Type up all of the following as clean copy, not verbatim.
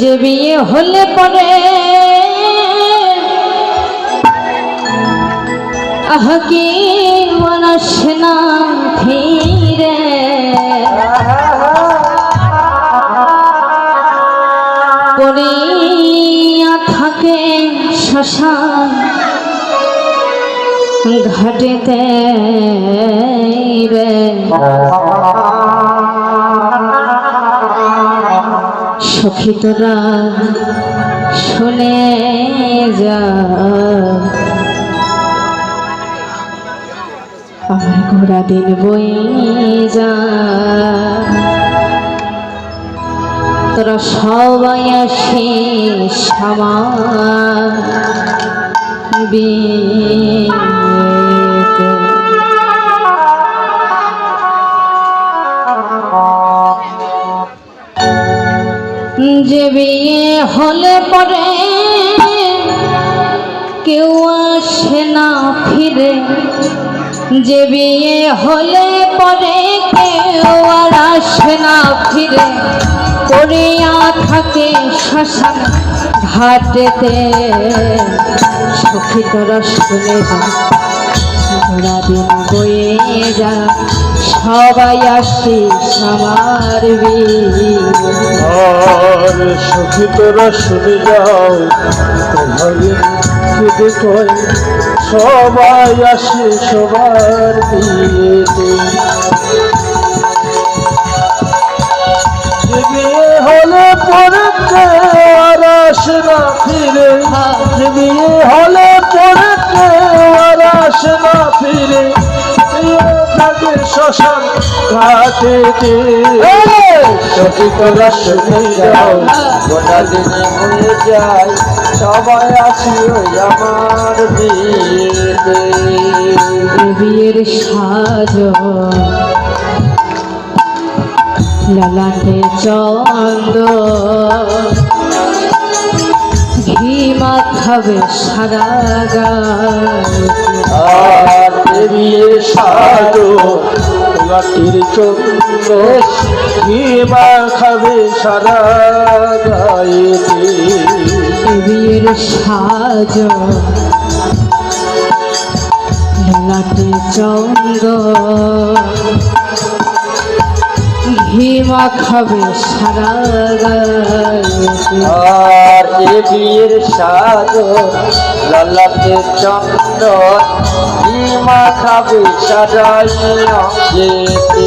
যে বিয়ে হলে পরে আহকি আসে না ফিরে, পড়িয়া থাকে শ্মশান ঘাটেতে রে। সখী তোরা শুনে যা, আমার ঘোড়া দিন বই যা, তোরা সবাই আসিস আমার বিয়েতে। যে বিয়ে হলে পরে কেউ আসে না ফিরে, যে বিয়ে হলে পরে কেউ আর আসে না ফিরে, পড়িয়া থাকে শ্মশান ঘাটেতে। সখী তোরা শুনে যা, ঘোড়া দিন বয়ে যা, সবাই আসিস আমার বিয়ে। আর সখী তোরা শুনে যাও, তোমাদের কেঁদে কয় সবাই আসে সবার বিয়েতে। যে বিয়ে হলে পরে কেউ আর আসে না ফিরে, যে বিয়ে হলে পরে কেউ আর আসে না ফিরে, থাকে শ্মশান ঘাটেতে। সখী তোরা শুনে যাও, গোটা দিনে হয়ে যায় সবাই আসি ওই আমার বিয়েতে। বিয়ের সাজ লালাটে চন্দ, ঘি মাখাবে সারা গায়ে। আর বিয়ের সাজো লাঠির চন্দ, ঘি মাখাবে সারা গায়েতে। বিয়ের সাজ লালাটে চন্দ, ঘি মাখাবে সারা গায়ে। আর এ বিয়ের সাজো লালাটে চন্দন, ঘি মাখাবে সারা গায়েতে।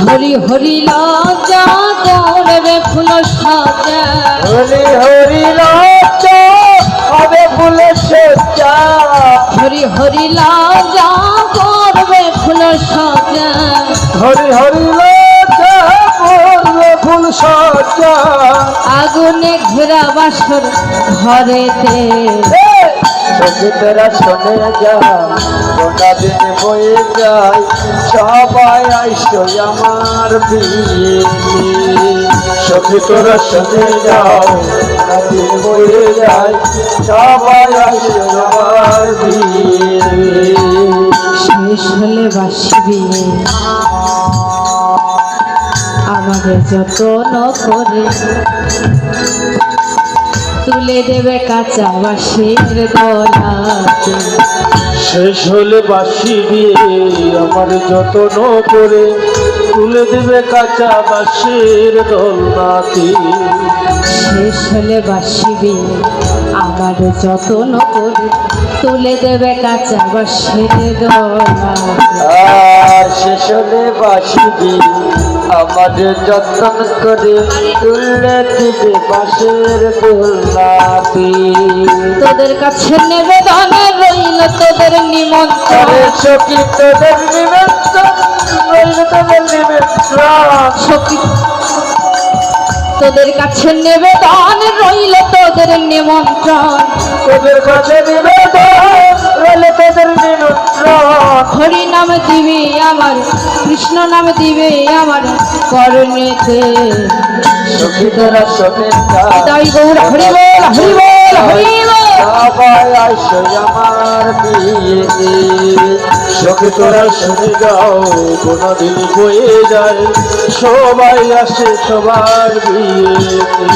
হরি হরি লজ্জা দৌড়বে ফুল সাজা, হরি হরি লজ্জা হবে ফুলে সজ্জা, হরি হরি লজ্জা করবে ফুল সাজা। হরি হরি লজ্জা করবে ফুল সজ্জা। আগুনে ঘেরা বাসর ঘরেতে, সখী তোরা শুনে যা, গোটা দিন বয়ে যায় সবাই আইসো আমার বিয়েতে। সখী তোরা শুনে যাও, গোটা দিন বয়ে যায় সবাই আইসো আমার বিয়েতে। শেষ হলে বাসবি আমাকে যত্ন করে, তুলে দেবে কাঁচা বাঁশের দলাতে। শেষ হলে বাঁশি দিয়ে আমার যত্ন করে, তুলে দেবে কাঁচা বাঁশের দোলনাতে। শেষ হলে বাসবি আমার যত্ন করে, তুলে দেবে কাঁচা বাঁশের দলাতে। আর শেষ হলে বাঁশি দিয়ে আমার যত্ন করে, তুলে দিবে বাঁশের দোলনাতে। তোদের কাছে নিবেদন রইল তোদের নিমন্ত্রণ, সখী তোদের নিমন্ত্রণ রইল, তোদের নিমন্ত্রণ। সখী তোদের কাছে নিবেদন রইল তোদের নিমন্ত্রণ, তোদের কাছে নিবেদন রইল তোদের নিমন্ত্রণ। হরি নাম দিবে আমার, কৃষ্ণ নাম দিবে আমার করণেতে। সখী তোরা শোনে তাই গৌর হরি বল হরি বল হরি বল। সবাই আইসো আমার বিয়েতে। সখী তোরা শুনে যাও, কোনদিন বয়ে যায় সবাই আসে সবার বিয়েতে।